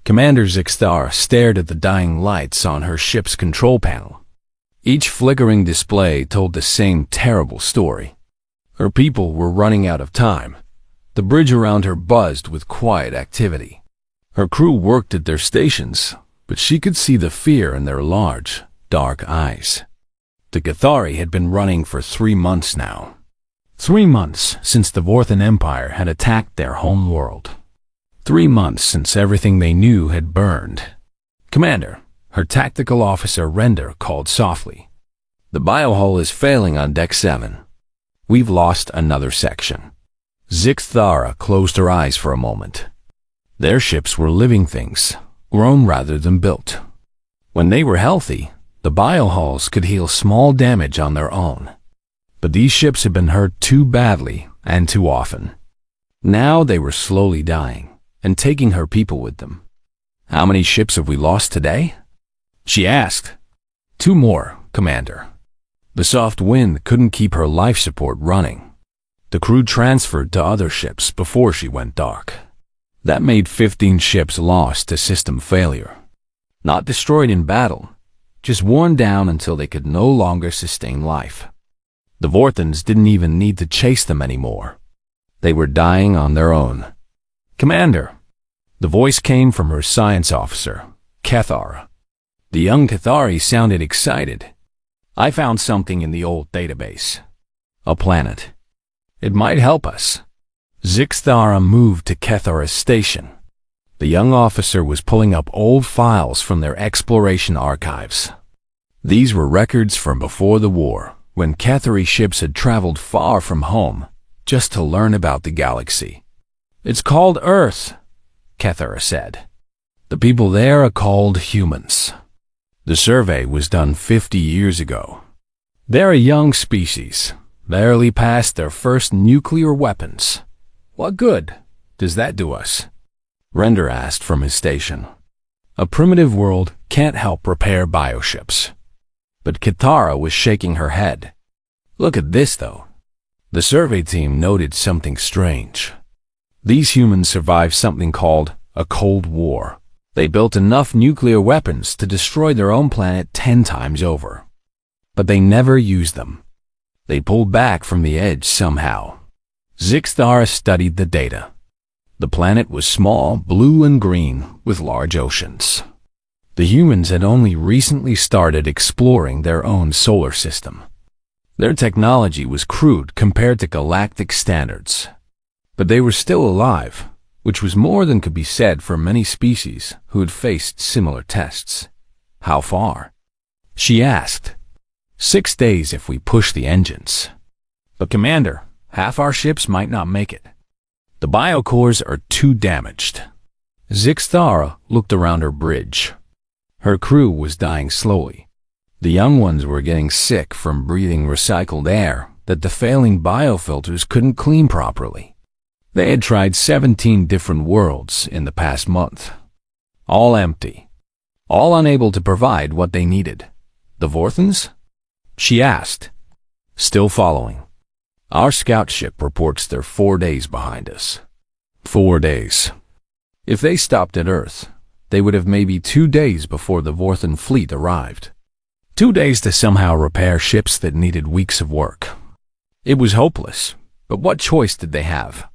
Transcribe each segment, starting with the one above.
Commander Zixthara stared at the dying lights on her ship's control panel. Each flickering display told the same terrible story. Her people were running out of time. The bridge around her buzzed with quiet activity. Her crew worked at their stations, but she could see the fear in their large, dark eyes. The Cathari had been running for 3 months now. 3 months since the Vorthan Empire had attacked their home world. 3 months since everything they knew had burned. "Commander," her tactical officer Render called softly. "The biohull is failing on Deck 7. We've lost another section." Zixthara closed her eyes for a moment. Their ships were living things, grown rather than built. When they were healthy, the biohulls could heal small damage on their own. But these ships had been hurt too badly and too often. Now they were slowly dying and taking her people with them. "How many ships have we lost today?" she asked. "2 more, Commander." The soft wind couldn't keep her life support running. The crew transferred to other ships before she went dark. That made 15 ships lost to system failure. Not destroyed in battle, just worn down until they could no longer sustain life. The Vorthans didn't even need to chase them anymore. They were dying on their own. "Commander," the voice came from her science officer, Cathara. The young Cathari sounded excited. "I found something in the old database. A planet. It might help us." Zixthara moved to Cathara's station. The young officer was pulling up old files from their exploration archives. These were records from before the war, when Cathari ships had traveled far from home just to learn about the galaxy. "It's called Earth," Cathara said. "The people there are called humans. The survey was done 50 years ago. They're a young species, barely past their first nuclear weapons. What good does that do us?" Render asked from his station. "A primitive world can't help repair bioships." But Cathara was shaking her head. "Look at this, though." The survey team noted something strange. These humans survived something called a Cold War. They built enough nuclear weapons to destroy their own planet 10 times over. But they never used them. They pulled back from the edge somehow. Zixthara studied the data. The planet was small, blue and green, with large oceans. The humans had only recently started exploring their own solar system. Their technology was crude compared to galactic standards. But they were still alive, which was more than could be said for many species who had faced similar tests. "How far?" she asked. 6 days if we push the engines." "But Commander, half our ships might not make it. The biocores are too damaged." Zixthara looked around her bridge. Her crew was dying slowly. The young ones were getting sick from breathing recycled air that the failing biofilters couldn't clean properly. They had tried 17 different worlds in the past month. All empty. All unable to provide what they needed. "The Vorthans?" she asked. "Still following. Our scout ship reports they're 4 days behind us." 4 days. If they stopped at Earth, they would have maybe 2 days before the Vorthan fleet arrived. 2 days to somehow repair ships that needed weeks of work. It was hopeless, but what choice did they have?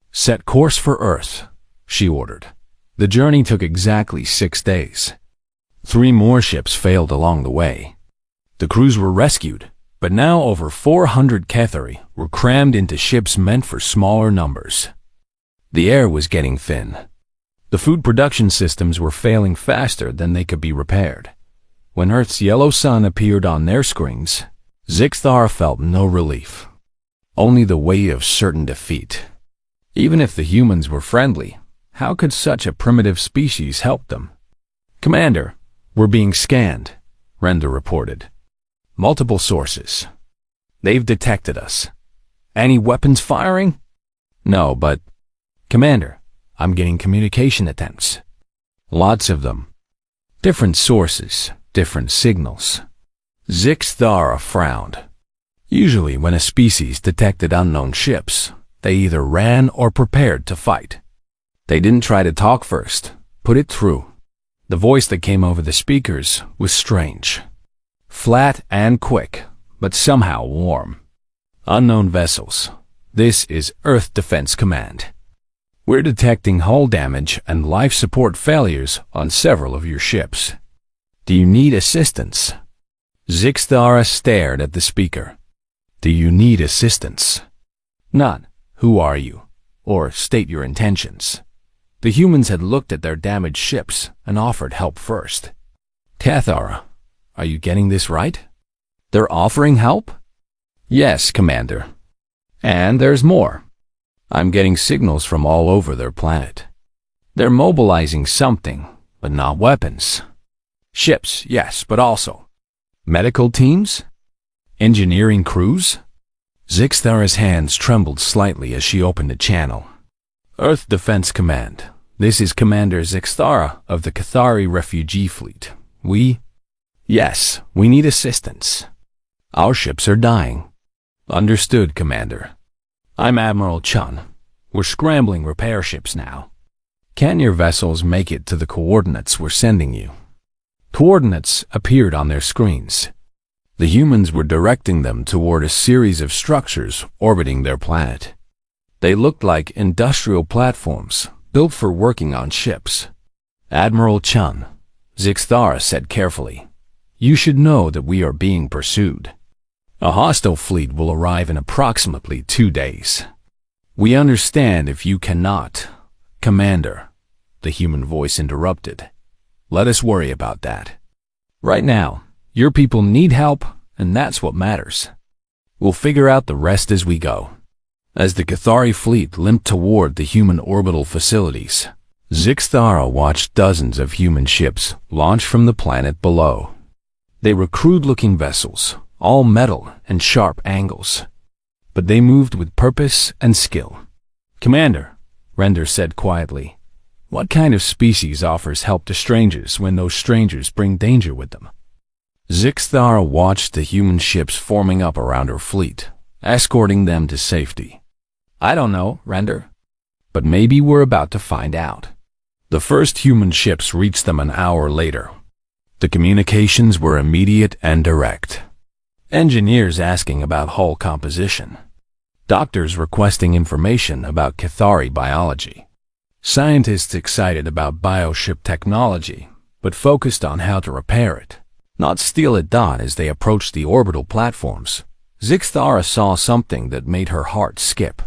"Set course for Earth," she ordered. The journey took exactly 6 days. 3 more ships failed along the way. The crews were rescued, but now over 400 Cathari were crammed into ships meant for smaller numbers. The air was getting thin. The food production systems were failing faster than they could be repaired. When Earth's yellow sun appeared on their screens, Zixthara felt no relief. Only the weight of certain defeat. Even if the humans were friendly, how could such a primitive species help them? "Commander, we're being scanned," Render reported. "Multiple sources. They've detected us. Any weapons firing?" "No, but..." "Commander, I'm getting communication attempts. Lots of them. Different sources, different signals." Zixthara frowned. Usually when a species detected unknown ships, they either ran or prepared to fight. They didn't try to talk first, Put it through. The voice that came over the speakers was strange. Flat and quick, but somehow warm. Unknown vessels. This is Earth Defense Command. We're detecting hull damage and life support failures on several of your ships. Do you need assistance? Zixtara stared at the speaker. Do you need assistance? None. Who are you? Or state your intentions. The humans had looked at their damaged ships and offered help first. Cathara, are you getting this right? They're offering help? Yes, Commander. And there's more. I'm getting signals from all over their planet. They're mobilizing something, but not weapons. Ships, yes, but also medical teams? Engineering crews? Zixtara's hands trembled slightly as she opened a channel. Earth Defense Command. This is Commander Zixtara of the Cathari Refugee Fleet. Yes, we need assistance. Our ships are dying. Understood, Commander. I'm Admiral Chun. We're scrambling repair ships now. Can your vessels make it to the coordinates we're sending you? Coordinates appeared on their screens. The humans were directing them toward a series of structures orbiting their planet. They looked like industrial platforms built for working on ships. Admiral Chun, Zixtara said carefully, you should know that we are being pursued. A hostile fleet will arrive in approximately 2 days. We understand if you cannot. Commander, the human voice interrupted. Let us worry about that. Right now, your people need help, and that's what matters. We'll figure out the rest as we go. As the Cathari fleet limped toward the human orbital facilities, Zixtara watched dozens of human ships launch from the planet below. They were crude-looking vessels, all metal and sharp angles. But they moved with purpose and skill. Commander, Render said quietly, what kind of species offers help to strangers when those strangers bring danger with them? Zixtara watched the human ships forming up around her fleet, escorting them to safety. I don't know, Render. But maybe we're about to find out. The first human ships reached them an hour later. The communications were immediate and direct. Engineers asking about hull composition. Doctors requesting information about Cathari biology. Scientists excited about bioship technology, but focused on how to repair it, not steal it. As they approached the orbital platforms, Zixtara saw something that made her heart skip.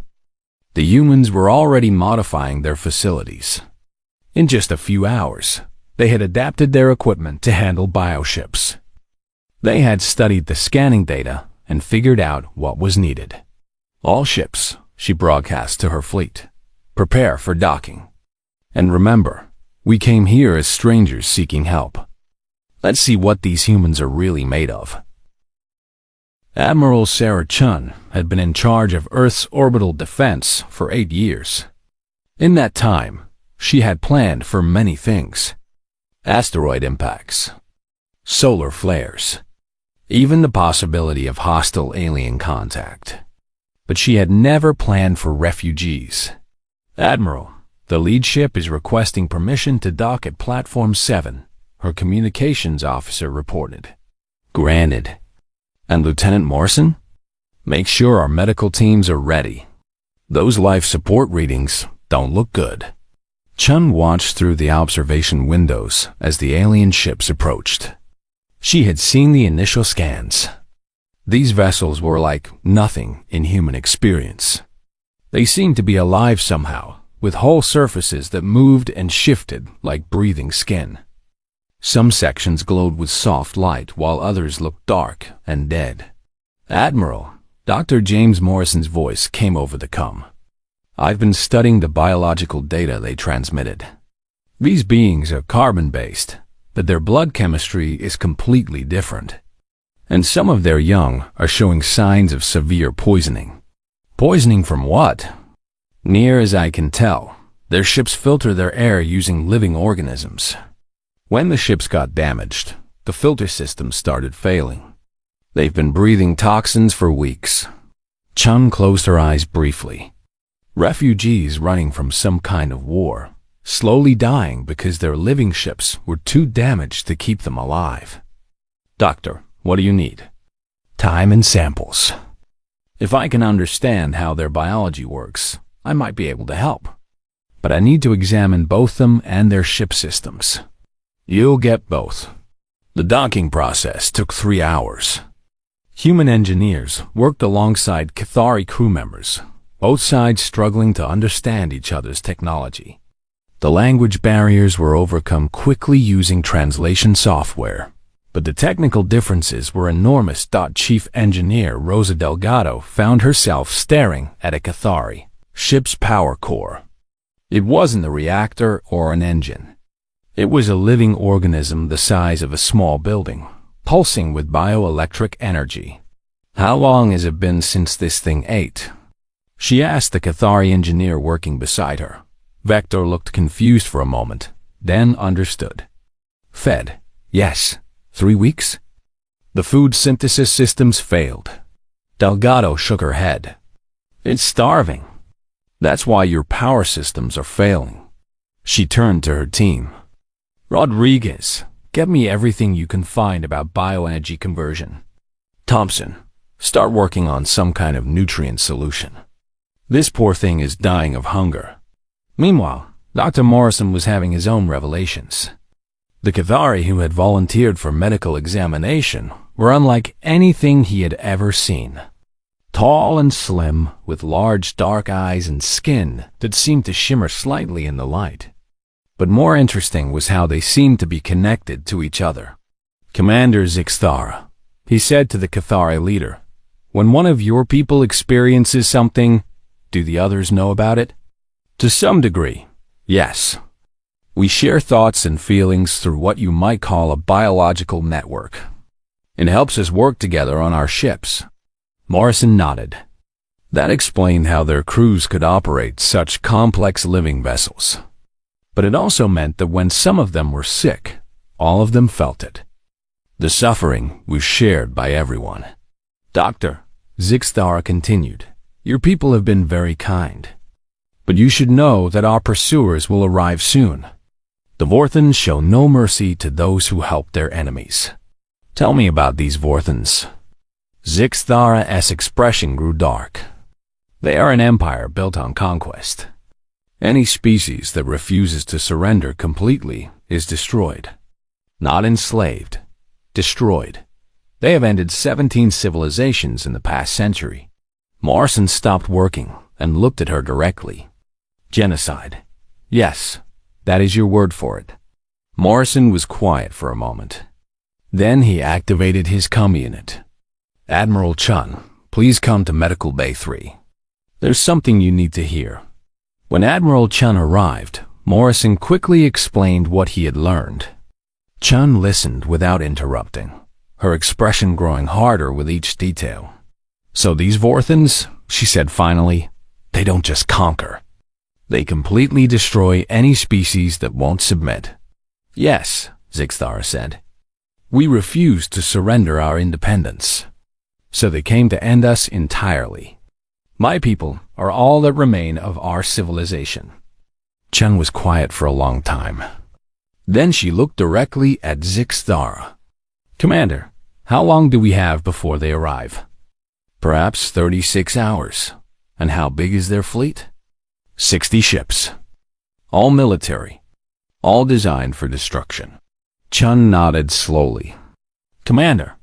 The humans were already modifying their facilities. In just a few hours, they had adapted their equipment to handle bioships. They had studied the scanning data and figured out what was needed. All ships, she broadcast to her fleet, prepare for docking. And remember, we came here as strangers seeking help. Let's see what these humans are really made of. Admiral Sarah Chun had been in charge of Earth's orbital defense for 8 years. In that time, she had planned for many things. Asteroid impacts, solar flares, even the possibility of hostile alien contact. But she had never planned for refugees. Admiral, the lead ship is requesting permission to dock at Platform 7, her communications officer reported. Granted. And Lieutenant Morrison? Make sure our medical teams are ready. Those life support readings don't look good. Chun watched through the observation windows as the alien ships approached. She had seen the initial scans. These vessels were like nothing in human experience. They seemed to be alive somehow, with whole surfaces that moved and shifted like breathing skin. Some sections glowed with soft light while others looked dark and dead. Admiral, Dr. James Morrison's voice came over the comm. I've been studying the biological data they transmitted. These beings are carbon-based, but their blood chemistry is completely different. And some of their young are showing signs of severe poisoning. Poisoning from what? Near as I can tell, their ships filter their air using living organisms. When the ships got damaged, the filter system started failing. They've been breathing toxins for weeks. Chun closed her eyes briefly. Refugees running from some kind of war. slowly dying because their living ships were too damaged to keep them alive. Doctor, what do you need? Time and samples. If I can understand how their biology works, I might be able to help. But I need to examine both them and their ship systems. You'll get both. The docking process took 3 hours. Human engineers worked alongside Cathari crew members, both sides struggling to understand each other's technology. The language barriers were overcome quickly using translation software, but the technical differences were enormous. Chief Engineer Rosa Delgado found herself staring at a Cathari ship's power core. It wasn't a reactor or an engine. It was a living organism the size of a small building, pulsing with bioelectric energy. How long has it been since this thing ate? She asked the Cathari engineer working beside her. Vector looked confused for a moment, then understood. Fed, yes. 3 weeks? The food synthesis systems failed. Delgado shook her head. It's starving. That's why your power systems are failing. She turned to her team. Rodriguez, get me everything you can find about bioenergy conversion. Thompson, start working on some kind of nutrient solution. This poor thing is dying of hunger. Meanwhile, Dr. Morrison was having his own revelations. The Cathari who had volunteered for medical examination were unlike anything he had ever seen. Tall and slim, with large dark eyes and skin that seemed to shimmer slightly in the light. But more interesting was how they seemed to be connected to each other. Commander Zixthara, he said to the Cathari leader, when one of your people experiences something, do the others know about it? To some degree, yes. We share thoughts and feelings through what you might call a biological network. It helps us work together on our ships. Morrison nodded. That explained how their crews could operate such complex living vessels. But it also meant that when some of them were sick, all of them felt it. The suffering was shared by everyone. Doctor, Zixthara continued, your people have been very kind. But you should know that our pursuers will arrive soon. The Vorthans show no mercy to those who help their enemies. Tell me about these Vorthans. Zixthara's expression grew dark. They are an empire built on conquest. Any species that refuses to surrender completely is destroyed. Not enslaved, destroyed. They have ended 17 civilizations in the past century. Morrison stopped working and looked at her directly. Genocide. Yes, that is your word for it. Morrison was quiet for a moment. Then he activated his comm unit. Admiral Chun, please come to Medical Bay 3. There's something you need to hear. When Admiral Chun arrived, Morrison quickly explained what he had learned. Chun listened without interrupting, her expression growing harder with each detail. So these Vorthans, she said finally, they don't just conquer. They completely destroy any species that won't submit. Yes, Zixthara said. We refuse to surrender our independence. So they came to end us entirely. My people are all that remain of our civilization. Chun was quiet for a long time. Then she looked directly at Zixthara. Commander, how long do we have before they arrive? Perhaps 36 hours. And how big is their fleet? 60 ships. All military. All designed for destruction. Chun nodded slowly. Commander,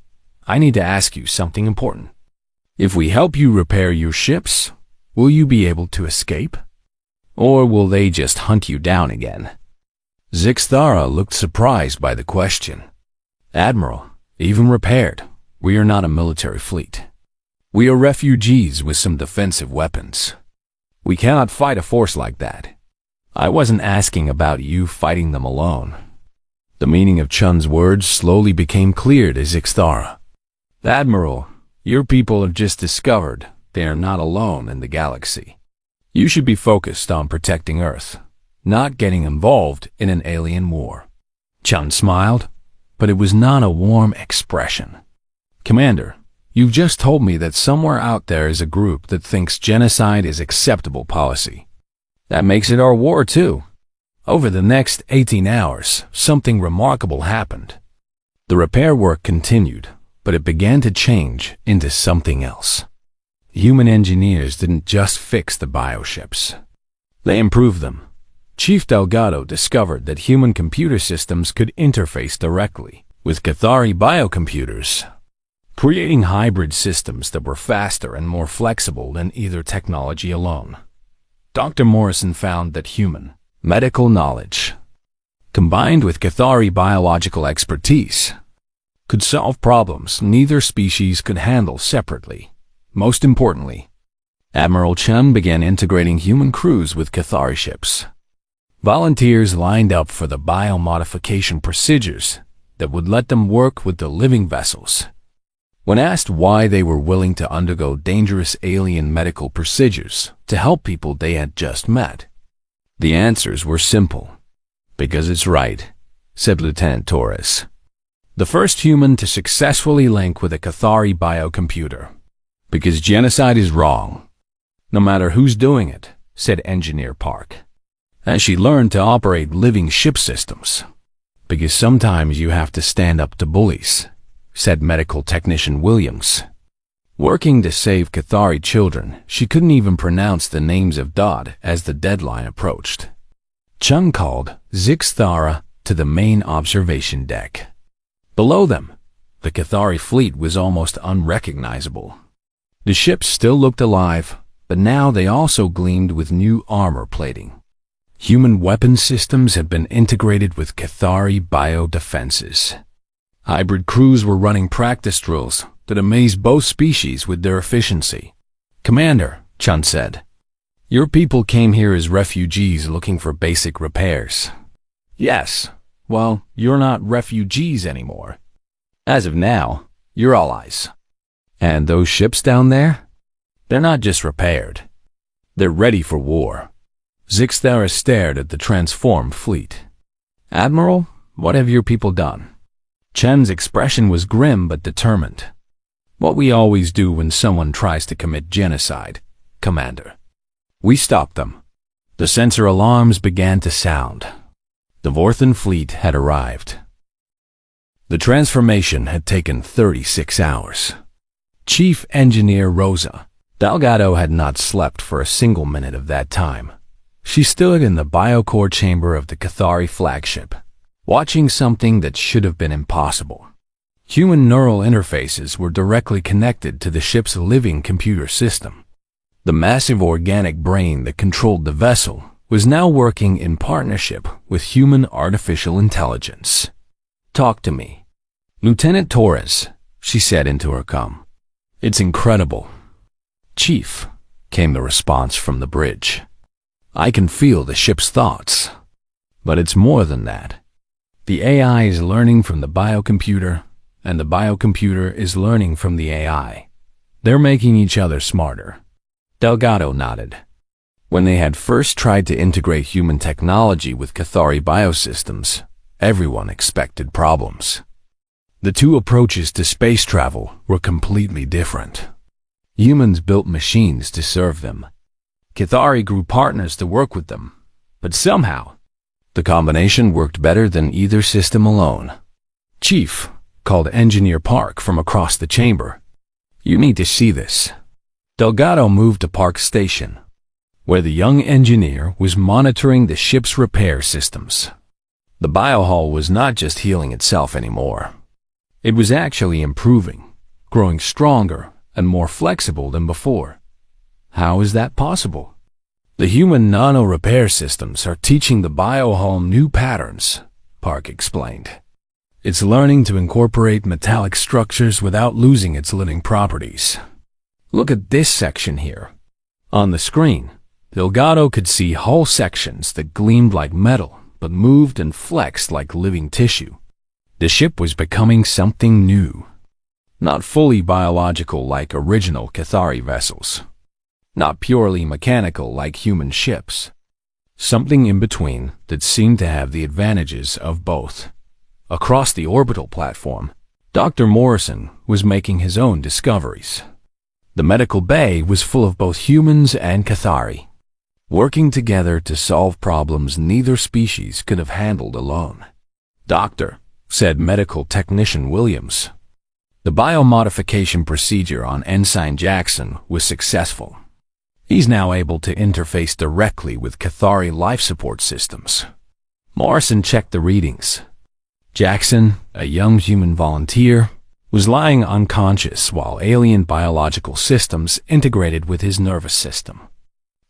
I need to ask you something important. If we help you repair your ships, will you be able to escape? Or will they just hunt you down again? Zixthara looked surprised by the question. Admiral, even repaired, we are not a military fleet. We are refugees with some defensive weapons. We cannot fight a force like that. I wasn't asking about you fighting them alone. The meaning of Chun's words slowly became clear to Zixthara. Admiral, your people have just discovered they are not alone in the galaxy. You should be focused on protecting Earth, not getting involved in an alien war. Chun smiled, but it was not a warm expression. Commander, you've just told me that somewhere out there is a group that thinks genocide is acceptable policy. That makes it our war too. Over the next 18 hours, something remarkable happened. The repair work continued, but it began to change into something else. Human engineers didn't just fix the bioships. They improved them. Chief Delgado discovered that human computer systems could interface directly with Cathari biocomputers, creating hybrid systems that were faster and more flexible than either technology alone. Dr. Morrison found that human medical knowledge, combined with Cathari biological expertise, could solve problems neither species could handle separately. Most importantly, Admiral Chen began integrating human crews with Cathari ships. Volunteers lined up for the biomodification procedures that would let them work with the living vessels. When asked why they were willing to undergo dangerous alien medical procedures to help people they had just met, the answers were simple. Because it's right, said Lieutenant Torres. The first human to successfully link with a Cathari biocomputer. Because genocide is wrong, no matter who's doing it, said Engineer Park, as she learned to operate living ship systems. Because sometimes you have to stand up to bullies, said Medical Technician Williams. Working to save Cathari children, she couldn't even pronounce the names of Dodd as the deadline approached. Chung called Zixthara to the main observation deck. Below them, the Cathari fleet was almost unrecognizable. The ships still looked alive, but now they also gleamed with new armor plating. Human weapon systems had been integrated with Cathari biodefenses. Hybrid crews were running practice drills that amazed both species with their efficiency. Commander, Chun said, your people came here as refugees looking for basic repairs. Yes, well, you're not refugees anymore. As of now, you're allies. And those ships down there? They're not just repaired. They're ready for war. Zixthara stared at the transformed fleet. Admiral, what have your people done? Chen's expression was grim but determined. What we always do when someone tries to commit genocide, Commander. We stopped them. The sensor alarms began to sound. The Vorthan fleet had arrived. The transformation had taken 36 hours. Chief Engineer Rosa Delgado had not slept for a single minute of that time. She stood in the biocore chamber of the Cathari flagship, watching something that should have been impossible. Human neural interfaces were directly connected to the ship's living computer system. The massive organic brain that controlled the vessel was now working in partnership with human artificial intelligence. Talk to me. Lieutenant Torres, she said into her comm. It's incredible. Chief, came the response from the bridge. I can feel the ship's thoughts. But it's more than that. The AI is learning from the biocomputer, and the biocomputer is learning from the AI. They're making each other smarter. Delgado nodded. When they had first tried to integrate human technology with Cathari biosystems, everyone expected problems. The two approaches to space travel were completely different. Humans built machines to serve them. Cathari grew partners to work with them, but somehow, the combination worked better than either system alone. Chief, called Engineer Park from across the chamber. You need to see this. Delgado moved to Park Station, where the young engineer was monitoring the ship's repair systems. The biohull was not just healing itself anymore. It was actually improving, growing stronger and more flexible than before. How is that possible? The human nano-repair systems are teaching the biohull new patterns, Park explained. It's learning to incorporate metallic structures without losing its living properties. Look at this section here. On the screen, Delgado could see hull sections that gleamed like metal but moved and flexed like living tissue. The ship was becoming something new. Not fully biological like original Cathari vessels. Not purely mechanical like human ships. Something in between that seemed to have the advantages of both. Across the orbital platform, Dr. Morrison was making his own discoveries. The medical bay was full of both humans and Cathari. working together to solve problems neither species could have handled alone. "Doctor," said medical technician Williams, "the biomodification procedure on Ensign Jackson was successful. He's now able to interface directly with Cathari life support systems." Morrison checked the readings. Jackson, a young human volunteer, was lying unconscious while alien biological systems integrated with his nervous system.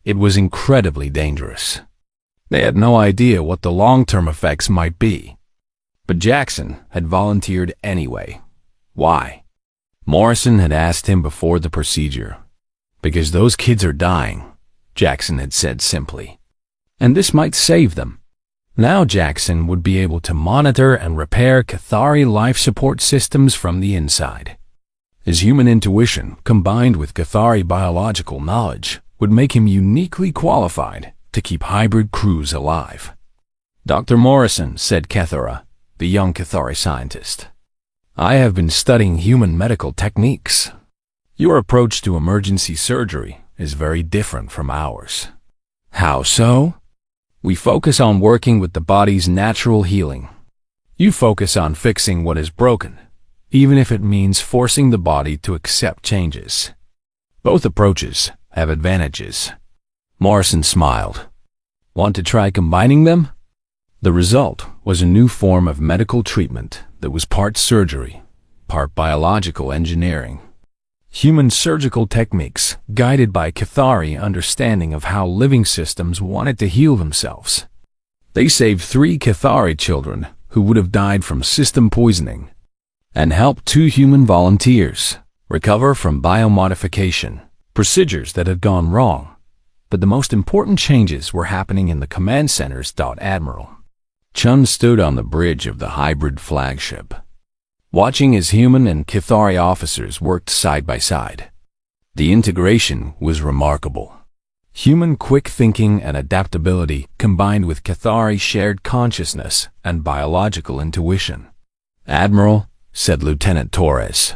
It was incredibly dangerous. They had no idea what the long-term effects might be. But Jackson had volunteered anyway. Why? Morrison had asked him before the procedure. "Because those kids are dying," Jackson had said simply. "And this might save them." Now Jackson would be able to monitor and repair Cathari life support systems from the inside. His human intuition, combined with Cathari biological knowledge, would make him uniquely qualified to keep hybrid crews alive. "Dr. Morrison," said Kethera, the young Cathari scientist, "I have been studying human medical techniques. Your approach to emergency surgery is very different from ours." "How so?" "We focus on working with the body's natural healing. You focus on fixing what is broken, even if it means forcing the body to accept changes. Both approaches have advantages." Morrison smiled. "Want to try combining them?" The result was a new form of medical treatment that was part surgery, part biological engineering. Human surgical techniques guided by Cathari understanding of how living systems wanted to heal themselves. They saved 3 Cathari children who would have died from system poisoning and helped 2 human volunteers recover from biomodification procedures that had gone wrong. But the most important changes were happening in the command centers. Admiral Chun stood on the bridge of the hybrid flagship, watching as human and Cathari officers worked side by side. The integration was remarkable. Human quick thinking and adaptability combined with Cathari shared consciousness and biological intuition. "Admiral," said Lieutenant Torres.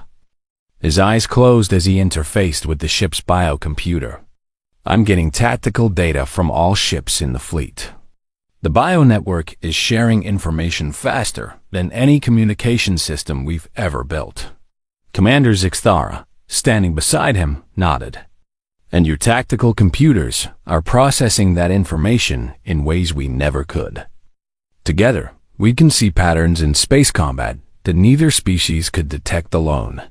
His eyes closed as he interfaced with the ship's biocomputer. "I'm getting tactical data from all ships in the fleet. The bio-network is sharing information faster than any communication system we've ever built." Commander Zixthara, standing beside him, nodded. "And your tactical computers are processing that information in ways we never could. Together, we can see patterns in space combat that neither species could detect alone."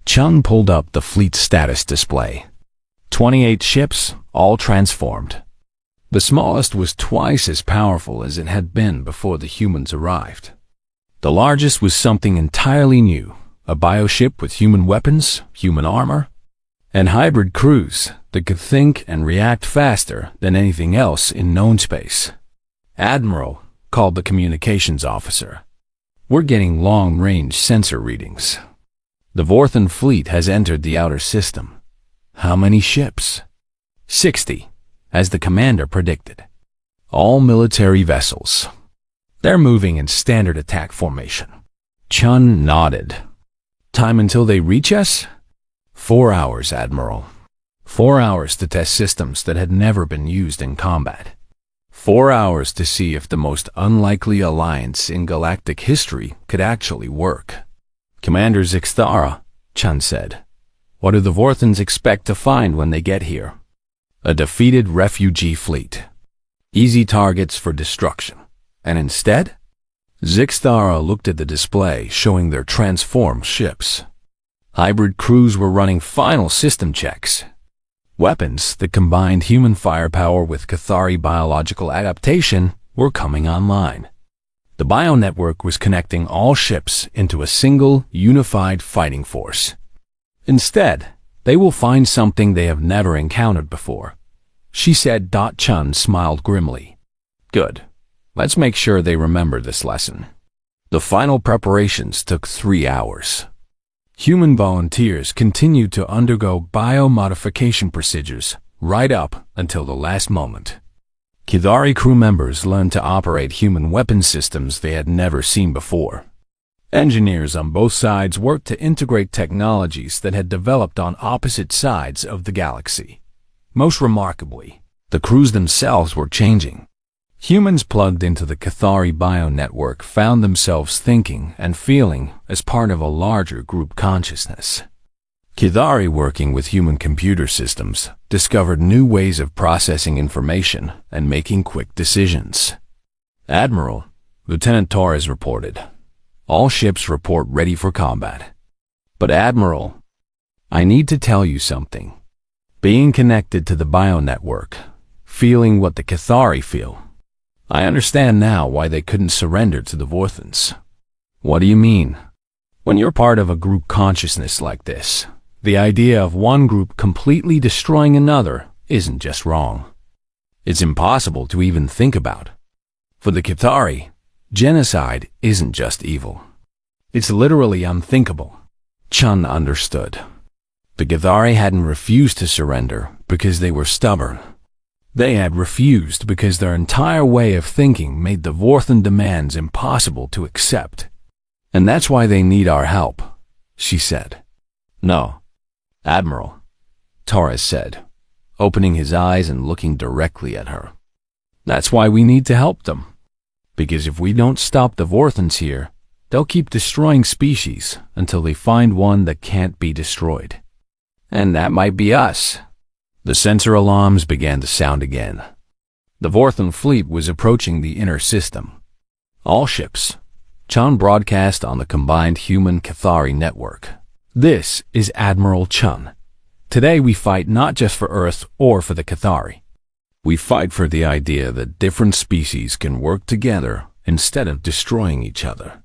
Chun pulled up the fleet status display. 28 ships, all transformed. The smallest was twice as powerful as it had been before the humans arrived. The largest was something entirely new, a bioship with human weapons, human armor, and hybrid crews that could think and react faster than anything else in known space. "Admiral," called the communications officer, "we're getting long-range sensor readings. The Vorthan fleet has entered the outer system." "How many ships?" 60. As the commander predicted. "All military vessels. They're moving in standard attack formation." Chun nodded. "Time until they reach us?" 4 hours, Admiral. 4 hours to test systems that had never been used in combat. 4 hours to see if the most unlikely alliance in galactic history could actually work. "Commander Zixthara," Chun said, "what do the Vorthans expect to find when they get here?" "A defeated refugee fleet. Easy targets for destruction. And instead?" Zixthara looked at the display showing their transformed ships. Hybrid crews were running final system checks. Weapons that combined human firepower with Cathari biological adaptation were coming online. The bio-network was connecting all ships into a single, unified fighting force. Instead, they will find something they have never encountered before, she said. Chun smiled grimly. "Good. Let's make sure they remember this lesson." The final preparations took 3 hours. Human volunteers continued to undergo biomodification procedures right up until the last moment. Cathari crew members learned to operate human weapon systems they had never seen before. Engineers on both sides worked to integrate technologies that had developed on opposite sides of the galaxy. Most remarkably, The crews themselves were changing. Humans plugged into the Cathari bio-network found themselves thinking and feeling as part of a larger group consciousness. Cathari, working with human computer systems, discovered new ways of processing information and making quick decisions. Admiral, Lieutenant Torres reported, "All ships report ready for combat." "But Admiral, I need to tell you something. Being connected to the bio-network, feeling what the Cathari feel, I understand now why they couldn't surrender to the Vorthans." "What do you mean?" "When you're part of a group consciousness like this, the idea of one group completely destroying another isn't just wrong. It's impossible to even think about. For the Cathari, genocide isn't just evil. It's literally unthinkable." Chun understood. The Cathari hadn't refused to surrender because they were stubborn. They had refused because their entire way of thinking made the Vorthan demands impossible to accept. "And that's why they need our help," she said. "No, Admiral," Torres said, opening his eyes and looking directly at her. "That's why we need to help them. Because if we don't stop the Vorthans here, they'll keep destroying species until they find one that can't be destroyed. And that might be us." The sensor alarms began to sound again. The Vorthan fleet was approaching the inner system. "All ships," Chun broadcast on the combined human-Cathari network. "This is Admiral Chun. Today we fight not just for Earth or for the Cathari. We fight for the idea that different species can work together instead of destroying each other.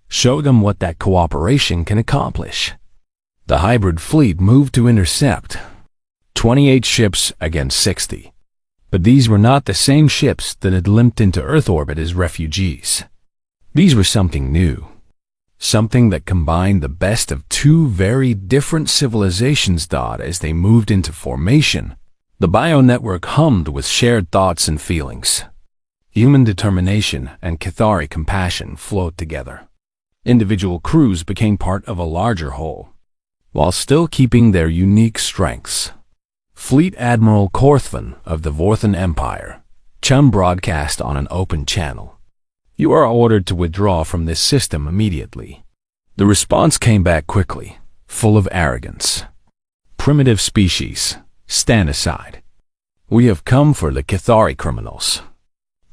Show them what that cooperation can accomplish." The hybrid fleet moved to intercept. 28 ships against 60. But these were not the same ships that had limped into Earth orbit as refugees. These were something new. Something that combined the best of two very different civilizations. As they moved into formation, the bio-network hummed with shared thoughts and feelings. Human determination and Cathari compassion flowed together. Individual crews became part of a larger whole, while still keeping their unique strengths. Fleet Admiral Korthvan of the Vorthan Empire, Chun broadcast on an open channel. "You are ordered to withdraw from this system immediately." The response came back quickly, full of arrogance. "Primitive species, stand aside. We have come for the Cathari criminals.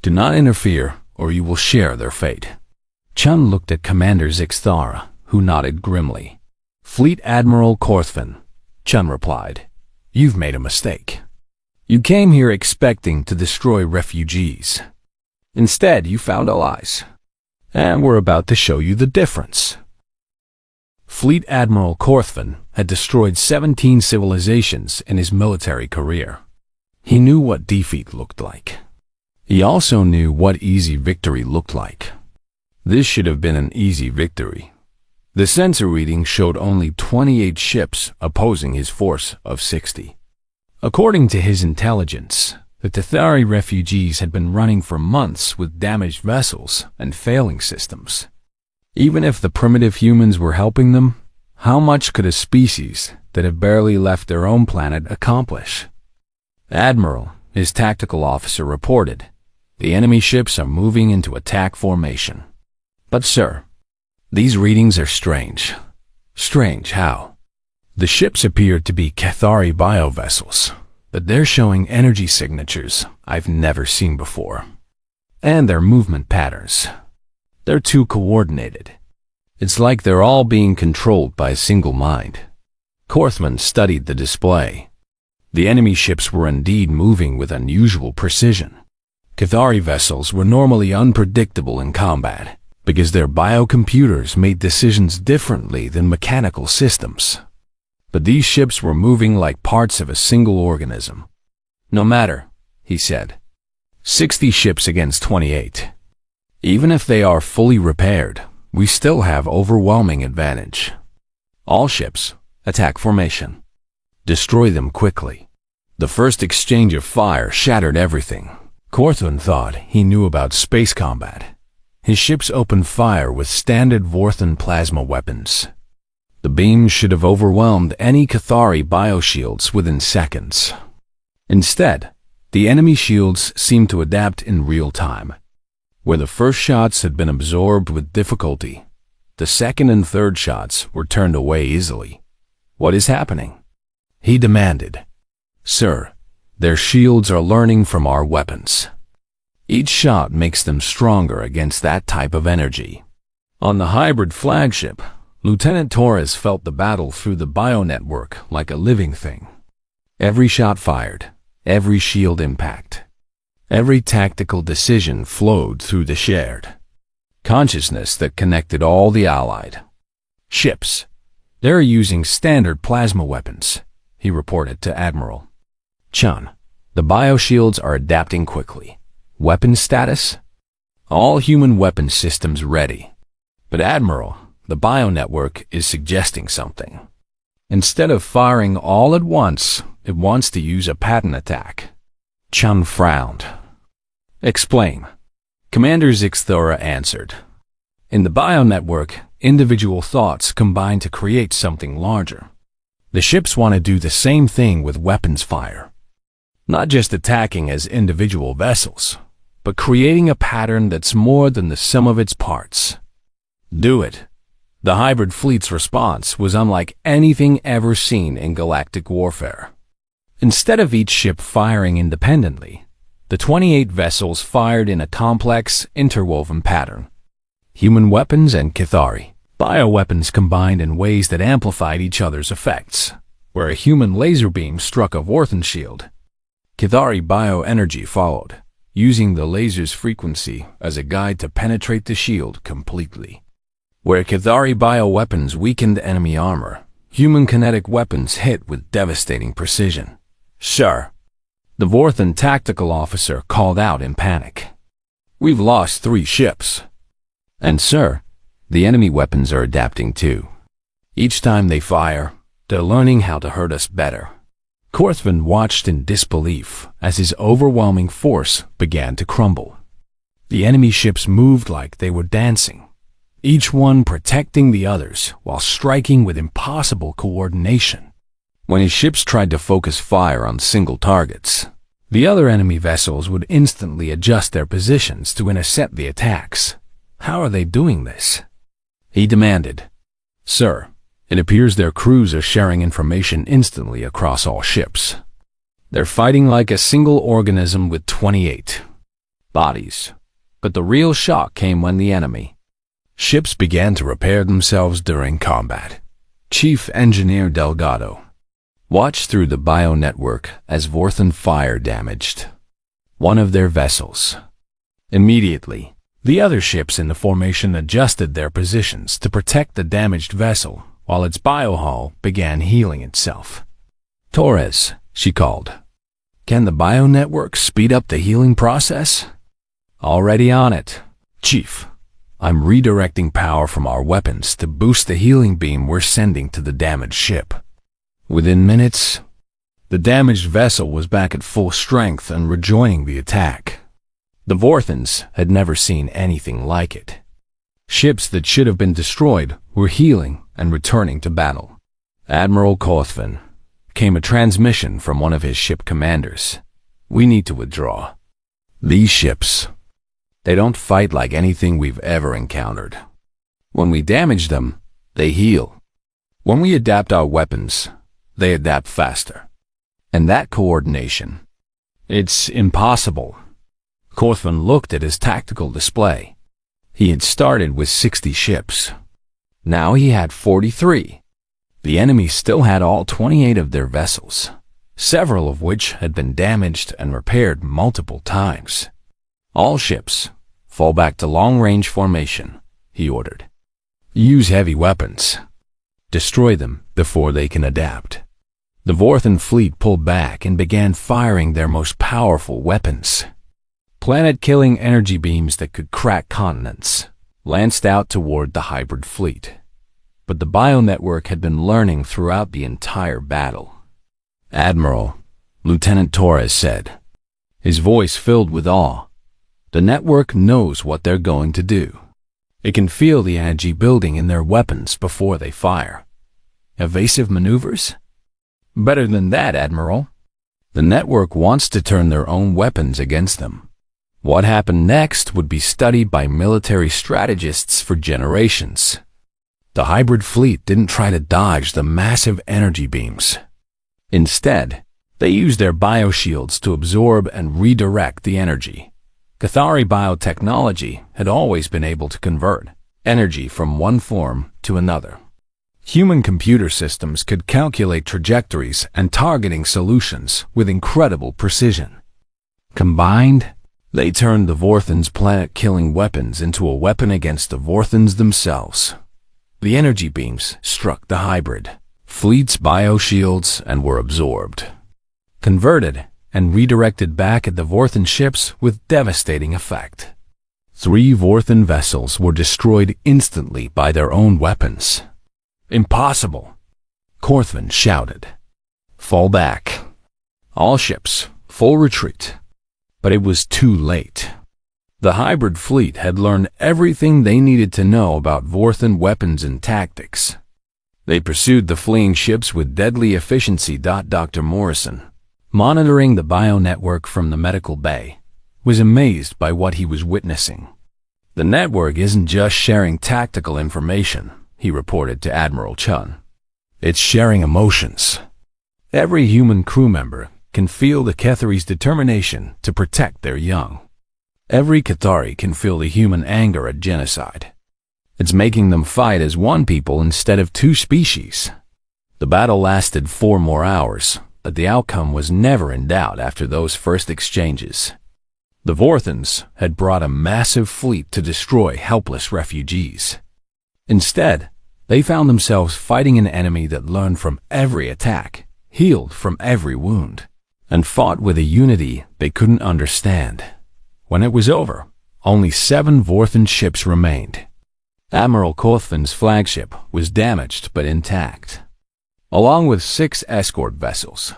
Do not interfere, or you will share their fate." Chun looked at Commander Zixthara, who nodded grimly. "Fleet Admiral Korthvan," Chun replied, "you've made a mistake. You came here expecting to destroy refugees. Instead, you found allies. And we're about to show you the difference." Fleet Admiral Korthvan had destroyed 17 civilizations in his military career. He knew what defeat looked like. He also knew what easy victory looked like. This should have been an easy victory. The sensor reading showed only 28 ships opposing his force of 60. According to his intelligence, the Cathari refugees had been running for months with damaged vessels and failing systems. Even if the primitive humans were helping them, how much could a species that had barely left their own planet accomplish? "Admiral," his tactical officer reported, "the enemy ships are moving into attack formation." "But sir, these readings are strange." "Strange how?" "The ships appear to be Cathari biovessels, but they're showing energy signatures I've never seen before. And their movement patterns. They're too coordinated. It's like they're all being controlled by a single mind." Korthman studied the display. The enemy ships were indeed moving with unusual precision. Cathari vessels were normally unpredictable in combat, because their biocomputers made decisions differently than mechanical systems. But these ships were moving like parts of a single organism. "No matter," he said. 60 ships against 28. Even if they are fully repaired, we still have overwhelming advantage. All ships, attack formation. Destroy them quickly. The first exchange of fire shattered everything. Korthvan thought he knew about space combat. His ships opened fire with standard Vorthan plasma weapons. The beams should have overwhelmed any Cathari bioshields within seconds. Instead, The enemy shields seemed to adapt in real time. Where the first shots had been absorbed with difficulty, the second and third shots were turned away easily. "What is happening?" he demanded. "Sir, their shields are learning from our weapons. Each shot makes them stronger against that type of energy." On the hybrid flagship, Lieutenant Torres felt the battle through the bionetwork like a living thing. Every shot fired, every shield impact, every tactical decision flowed through the shared consciousness that connected all the allied ships. "They're using standard plasma weapons," he reported to Admiral Chun. "The bioshields are adapting quickly. Weapon status? All human weapon systems ready. But Admiral, the bionetwork is suggesting something. Instead of firing all at once, it wants to use a pattern attack." Chun frowned. "Explain." Commander Zixthora answered. "In the bionetwork, individual thoughts combine to create something larger. The ships want to do the same thing with weapons fire. Not just attacking as individual vessels, but creating a pattern that's more than the sum of its parts. Do it." The hybrid fleet's response was unlike anything ever seen in galactic warfare. Instead of each ship firing independently, the 28 vessels fired in a complex, interwoven pattern. Human weapons and Kithari bioweapons combined in ways that amplified each other's effects. Where a human laser beam struck a Vorthan shield, Kithari bioenergy followed, using the laser's frequency as a guide to penetrate the shield completely. Where Kithari bioweapons weakened enemy armor, human kinetic weapons hit with devastating precision. "Sir," the Vorthan tactical officer called out in panic. "We've lost 3 ships." "And sir, the enemy weapons are adapting too. Each time they fire, they're learning how to hurt us better." Korthvan watched in disbelief as his overwhelming force began to crumble. The enemy ships moved like they were dancing, each one protecting the others while striking with impossible coordination. When his ships tried to focus fire on single targets, the other enemy vessels would instantly adjust their positions to intercept the attacks. "How are they doing this?" he demanded. "Sir, it appears their crews are sharing information instantly across all ships. They're fighting like a single organism with 28 bodies. But the real shock came when the enemy ships began to repair themselves during combat." Chief Engineer Delgado watched through the bionetwork as Vorthan fire damaged one of their vessels. Immediately, the other ships in the formation adjusted their positions to protect the damaged vessel while its biohull began healing itself. "Torres," she called, "can the bionetwork speed up the healing process?" "Already on it, Chief. I'm redirecting power from our weapons to boost the healing beam we're sending to the damaged ship." Within minutes, the damaged vessel was back at full strength and rejoining the attack. The Vorthans had never seen anything like it. Ships that should have been destroyed were healing and returning to battle. "Admiral Korthvan," came a transmission from one of his ship commanders. "We need to withdraw. These ships, they don't fight like anything we've ever encountered. When we damage them, they heal. When we adapt our weapons, they adapt faster. And that coordination, it's impossible." Korthvan looked at his tactical display. He had started with 60 ships. Now he had 43. The enemy still had all 28 of their vessels, several of which had been damaged and repaired multiple times. "All ships, fall back to long-range formation," he ordered. "Use heavy weapons. Destroy them before they can adapt." The Vorthan fleet pulled back and began firing their most powerful weapons. Planet-killing energy beams that could crack continents lanced out toward the hybrid fleet. But the bionetwork had been learning throughout the entire battle. "Admiral," Lieutenant Torres said, his voice filled with awe, "the network knows what they're going to do. It can feel the energy building in their weapons before they fire. Evasive maneuvers?" "Better than that, Admiral." The network wants to turn their own weapons against them. What happened next would be studied by military strategists for generations. The hybrid fleet didn't try to dodge the massive energy beams. Instead, they used their bioshields to absorb and redirect the energy. Cathari biotechnology had always been able to convert energy from one form to another. Human computer systems could calculate trajectories and targeting solutions with incredible precision. Combined, they turned the Vorthons' planet-killing weapons into a weapon against the Vorthons themselves. The energy beams struck the hybrid fleet's bioshields and were absorbed, converted, and redirected back at the Vorthon ships with devastating effect. 3 Vorthon vessels were destroyed instantly by their own weapons. "Impossible!" Korthvan shouted. "Fall back. All ships, full retreat." But it was too late. The hybrid fleet had learned everything they needed to know about Vorthon weapons and tactics. They pursued the fleeing ships with deadly efficiency. Dr. Morrison, monitoring the bio-network from the medical bay, was amazed by what he was witnessing. "The network isn't just sharing tactical information," he reported to Admiral Chun. "It's sharing emotions. Every human crew member can feel the Cathari's determination to protect their young. Every Cathari can feel the human anger at genocide. It's making them fight as one people instead of 2 species." The battle lasted 4 more hours, but the outcome was never in doubt after those first exchanges. The Vorthons had brought a massive fleet to destroy helpless refugees. Instead, they found themselves fighting an enemy that learned from every attack, healed from every wound, and fought with a unity they couldn't understand. When it was over, only 7 Vorthon ships remained. Admiral Korthvan's flagship was damaged but intact, along with 6 escort vessels.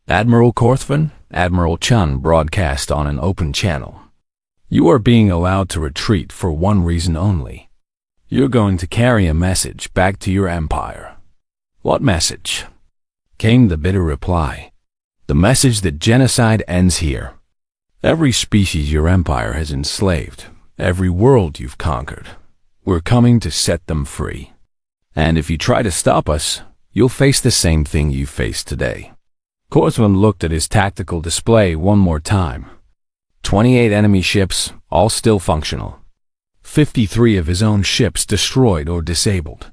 Admiral Korthvan, Admiral Chun broadcast on an open channel. "You are being allowed to retreat for one reason only. You're going to carry a message back to your empire." "What message?" came the bitter reply. "The message that genocide ends here. Every species your empire has enslaved, every world you've conquered, we're coming to set them free. And if you try to stop us, you'll face the same thing you face today." Korthvan looked at his tactical display one more time. 28 enemy ships, all still functional. 53 of his own ships destroyed or disabled.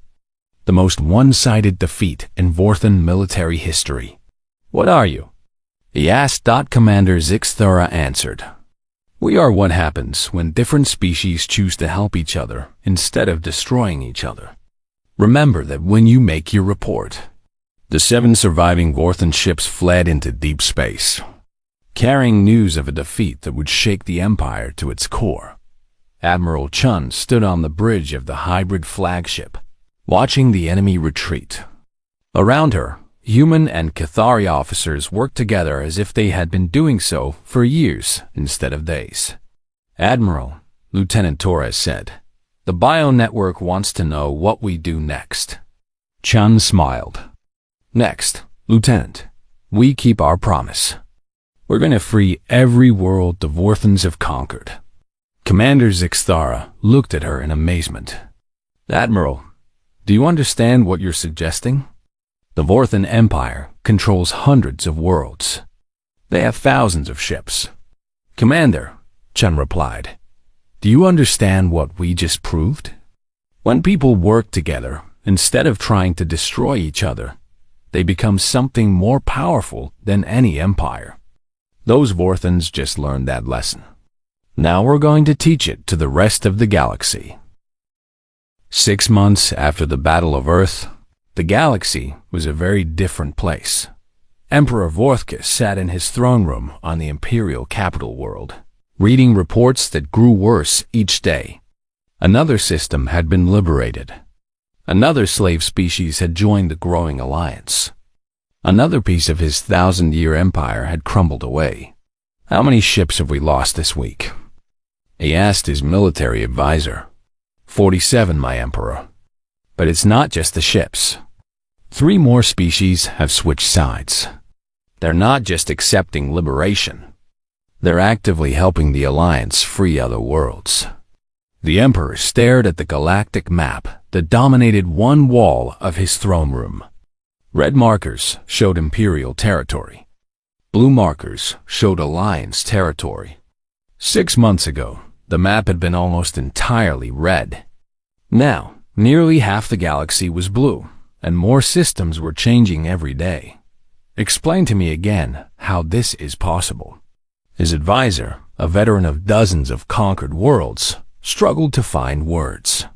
The most one-sided defeat in Vorthon military history. "What are you?" he asked. Commander Zixthara answered. "We are what happens when different species choose to help each other instead of destroying each other. Remember that when you make your report." The 7 surviving Vorthon ships fled into deep space, carrying news of a defeat that would shake the Empire to its core. Admiral Chun stood on the bridge of the hybrid flagship, watching the enemy retreat. Around her, human and Cathari officers worked together as if they had been doing so for years instead of days. "Admiral," Lieutenant Torres said, "the bio-network wants to know what we do next." Chun smiled. "Next, Lieutenant, we keep our promise. We're going to free every world the Vorthons have conquered." Commander Zixthara looked at her in amazement. "Admiral, do you understand what you're suggesting? The Vorthon Empire controls hundreds of worlds. They have thousands of ships." "Commander," Chun replied, "do you understand what we just proved? When people work together, instead of trying to destroy each other, they become something more powerful than any empire. Those Vorthons just learned that lesson. Now we're going to teach it to the rest of the galaxy." 6 months after the Battle of Earth, the galaxy was a very different place. Emperor Vorthkis sat in his throne room on the imperial capital world, reading reports that grew worse each day. Another system had been liberated. Another slave species had joined the growing alliance. Another piece of his 1,000-year empire had crumbled away. "How many ships have we lost this week?" he asked his military advisor. 47, my emperor. But it's not just the ships. 3 more species have switched sides. They're not just accepting liberation. They're actively helping the Alliance free other worlds. The Emperor stared at the galactic map that dominated one wall of his throne room. Red markers showed Imperial territory. Blue markers showed Alliance territory. 6 months ago, the map had been almost entirely red. Now, nearly half the galaxy was blue, and more systems were changing every day. Explain to me again how this is possible. His advisor, a veteran of dozens of conquered worlds, struggled to find words.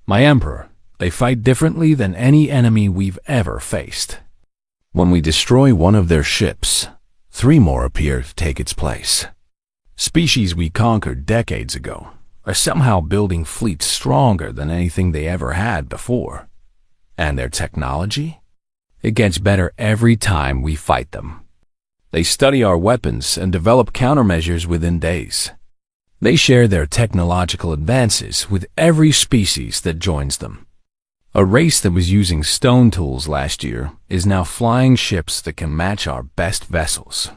My Emperor, they fight differently than any enemy we've ever faced. When we destroy one of their ships, 3 more appear to take its place. Species we conquered decades ago are somehow building fleets stronger than anything they ever had before. And their technology? It gets better every time we fight them. They study our weapons and develop countermeasures within days. They share their technological advances with every species that joins them. A race that was using stone tools last year is now flying ships that can match our best vessels.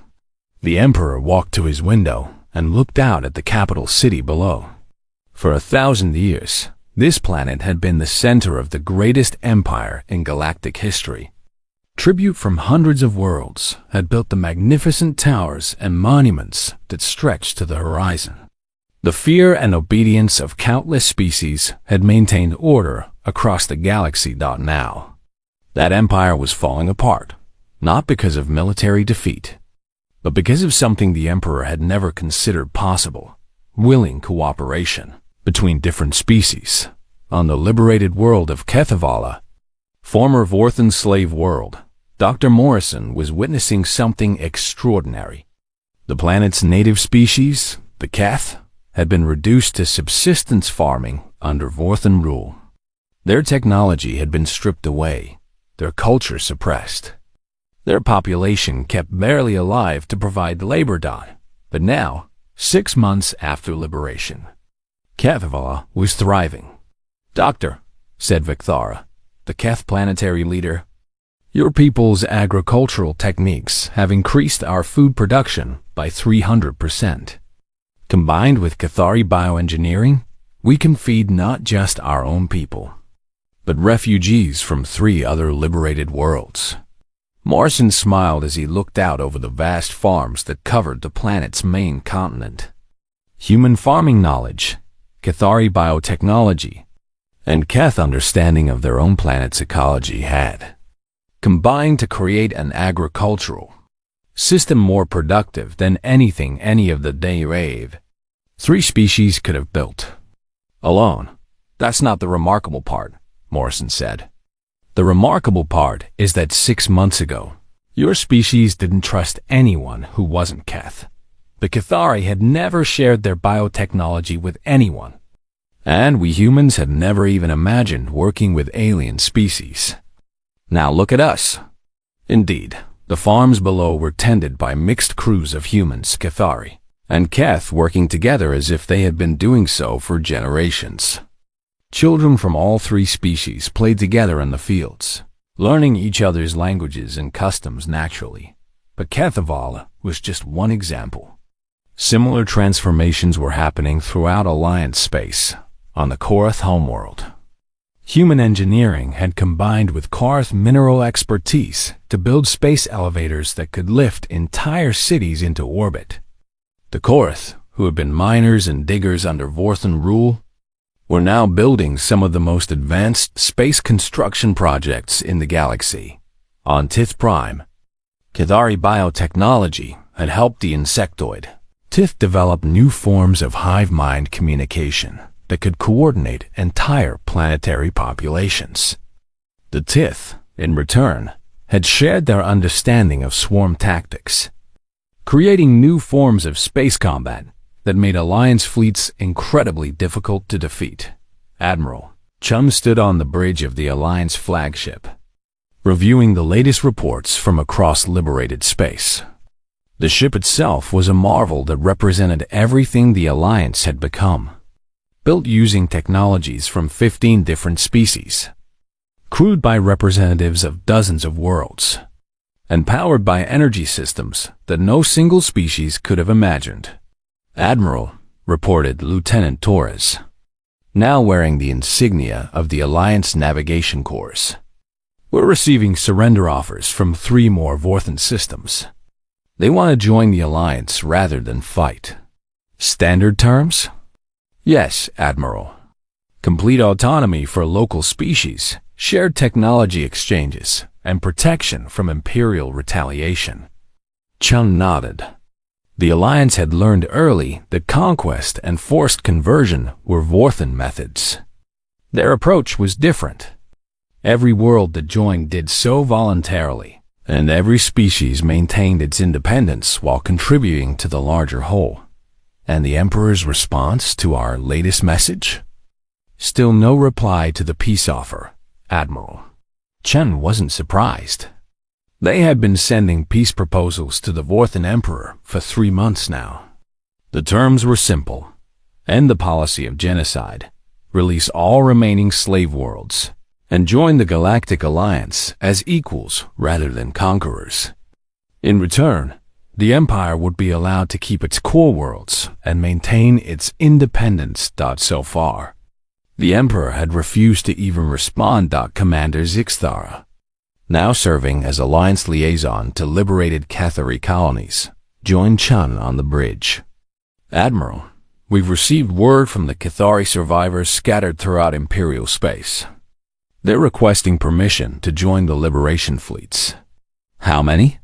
The Emperor walked to his window and looked out at the capital city below. For 1,000 years, this planet had been the center of the greatest empire in galactic history. Tribute from hundreds of worlds had built the magnificent towers and monuments that stretched to the horizon. The fear and obedience of countless species had maintained order across the galaxy. Now, that empire was falling apart, not because of military defeat, but because of something the Emperor had never considered possible: willing cooperation between different species. On the liberated world of Kethavala, former Vorthan slave world, Dr. Morrison was witnessing something extraordinary. The planet's native species, the Keth, had been reduced to subsistence farming under Vorthan rule. Their technology had been stripped away, their culture suppressed. Their population kept barely alive to provide labor. But now, 6 months after liberation, Kethavala was thriving. "Doctor," said Victhara, the Keth planetary leader, "your people's agricultural techniques have increased our food production by 300%. Combined with Cathari bioengineering, we can feed not just our own people, but refugees from 3 other liberated worlds." Morrison smiled as he looked out over the vast farms that covered the planet's main continent. Human farming knowledge, Cathari biotechnology, and Keth understanding of their own planet's ecology had combined to create an agricultural system more productive than anything any of the Dayrave 3 species could have built alone. "That's not the remarkable part," Morrison said. "The remarkable part is that 6 months ago, your species didn't trust anyone who wasn't Keth. The Cathari had never shared their biotechnology with anyone, and we humans had never even imagined working with alien species. Now look at us." Indeed, the farms below were tended by mixed crews of humans, Cathari, and Keth working together as if they had been doing so for generations. Children from all 3 species played together in the fields, learning each other's languages and customs naturally. But Kethavala was just one example. Similar transformations were happening throughout Alliance space on the Korath homeworld. Human engineering had combined with Korath mineral expertise to build space elevators that could lift entire cities into orbit. The Korath, who had been miners and diggers under Vorthan rule, were now building some of the most advanced space construction projects in the galaxy. On Tith Prime, Cathari biotechnology had helped the insectoid Tith develop new forms of hive mind communication that could coordinate entire planetary populations. The Tith, in return, had shared their understanding of swarm tactics, creating new forms of space combat that made Alliance fleets incredibly difficult to defeat. Admiral Chum stood on the bridge of the Alliance flagship, reviewing the latest reports from across liberated space. The ship itself was a marvel that represented everything the Alliance had become, built using technologies from 15 different species, crewed by representatives of dozens of worlds, and powered by energy systems that no single species could have imagined. "Admiral," reported Lieutenant Torres, now wearing the insignia of the Alliance Navigation Corps, "we're receiving surrender offers from 3 more Vorthan systems. They want to join the Alliance rather than fight." "Standard terms?" "Yes, Admiral. Complete autonomy for local species, shared technology exchanges, and protection from Imperial retaliation." Chun nodded. The Alliance had learned early that conquest and forced conversion were Vorthan methods. Their approach was different. Every world that joined did so voluntarily, and every species maintained its independence while contributing to the larger whole. And the Emperor's response to our latest message? Still no reply to the peace offer, Admiral. Chen wasn't surprised. They had been sending peace proposals to the Vorthan Emperor for 3 months now. The terms were simple: end the policy of genocide, release all remaining slave worlds, and join the Galactic Alliance as equals rather than conquerors. In return, the Empire would be allowed to keep its core worlds and maintain its independence. So far, the Emperor had refused to even respond. Commander Zixthara, now serving as Alliance liaison to liberated Cathari colonies, joined Chun on the bridge. "Admiral, we've received word from the Cathari survivors scattered throughout Imperial space. They're requesting permission to join the liberation fleets." "How many?"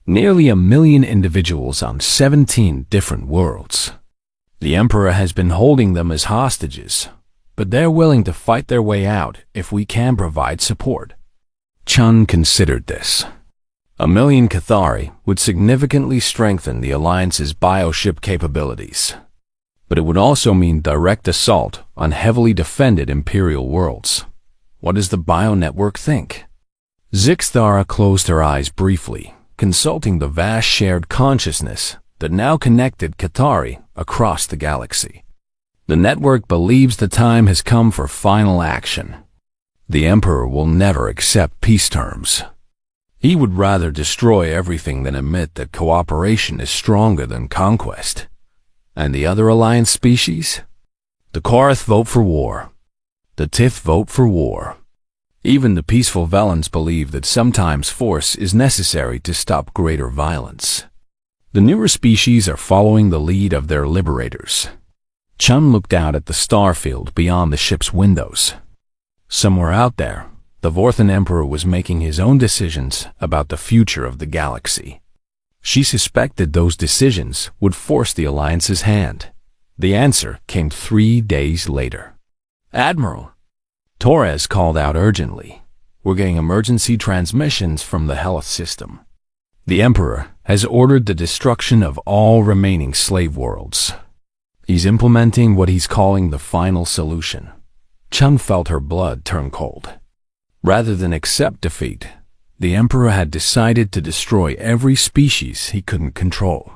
"Nearly 1 million individuals on 17 different worlds. The Emperor has been holding them as hostages, but they're willing to fight their way out if we can provide support." Chun considered this. 1 million Cathari would significantly strengthen the Alliance's bioship capabilities, but it would also mean direct assault on heavily defended Imperial worlds. What does the bio-network think? Zixthara closed her eyes briefly, consulting the vast shared consciousness that now connected Cathari across the galaxy. "The network believes the time has come for final action. The Emperor will never accept peace terms. He would rather destroy everything than admit that cooperation is stronger than conquest." "And the other Alliance species?" "The Korath vote for war. The Tith vote for war. Even the peaceful Velans believe that sometimes force is necessary to stop greater violence. The newer species are following the lead of their liberators." Chun looked out at the star field beyond the ship's windows. Somewhere out there, the Vorthan Emperor was making his own decisions about the future of the galaxy. She suspected those decisions would force the Alliance's hand. The answer came 3 days later. "Admiral," Torres called out urgently, "we're getting emergency transmissions from the health system. The Emperor has ordered the destruction of all remaining slave worlds. He's implementing what he's calling the final solution." Chun felt her blood turn cold. Rather than accept defeat, the Emperor had decided to destroy every species he couldn't control.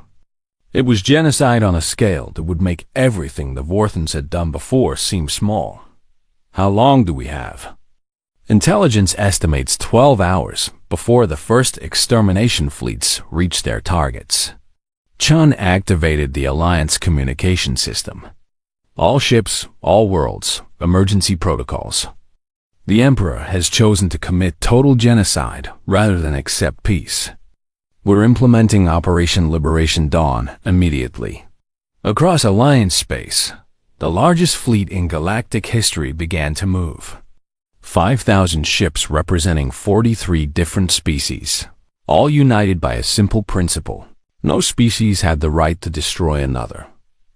It was genocide on a scale that would make everything the Vorthans had done before seem small. "How long do we have?" Intelligence estimates 12 hours before the first extermination fleets reach their targets. Chun activated the Alliance communication system. "All ships, all worlds, emergency protocols. The Emperor has chosen to commit total genocide rather than accept peace. We're implementing Operation Liberation Dawn immediately." Across Alliance space, the largest fleet in galactic history began to move. 5,000 ships representing 43 different species, all united by a simple principle: no species had the right to destroy another.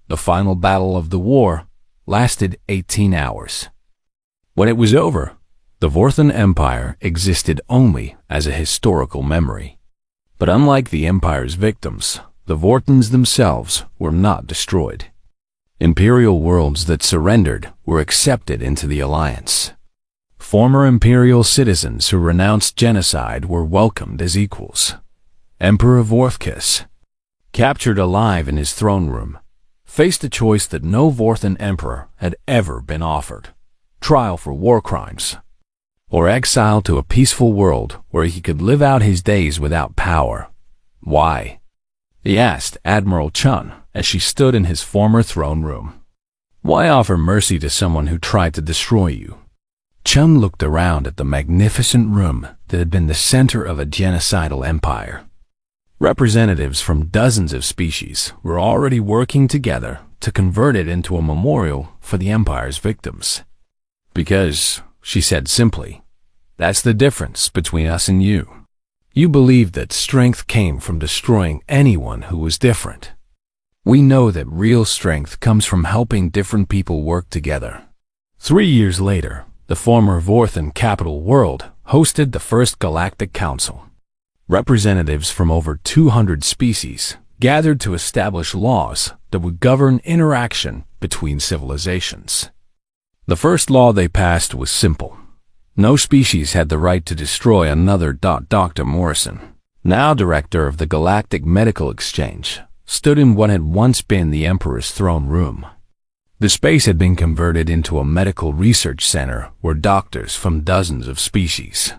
The final battle of the war lasted 18 hours. When it was over, the Vorthan Empire existed only as a historical memory. But unlike the Empire's victims, the Vorthans themselves were not destroyed. Imperial worlds that surrendered were accepted into the Alliance. Former Imperial citizens who renounced genocide were welcomed as equals. Emperor Vorthkis, captured alive in his throne room, faced a choice that no Vorthan emperor had ever been offered: trial for war crimes, or exile to a peaceful world where he could live out his days without power. Why? He asked Admiral Chun as she stood in his former throne room. Why offer mercy to someone who tried to destroy you? Chun looked around at the magnificent room that had been the center of a genocidal empire. Representatives from dozens of species were already working together to convert it into a memorial for the empire's victims. Because, she said simply, that's the difference between us and you. You believed that strength came from destroying anyone who was different. We know that real strength comes from helping different people work together. 3 years later, the former Vorthan capital world hosted the first Galactic Council. Representatives from over 200 species gathered to establish laws that would govern interaction between civilizations. The first law they passed was simple. No species had the right to destroy another. Dr. Morrison, now director of the Galactic Medical Exchange, stood in what had once been the Emperor's throne room. The space had been converted into a medical research center where doctors from dozens of species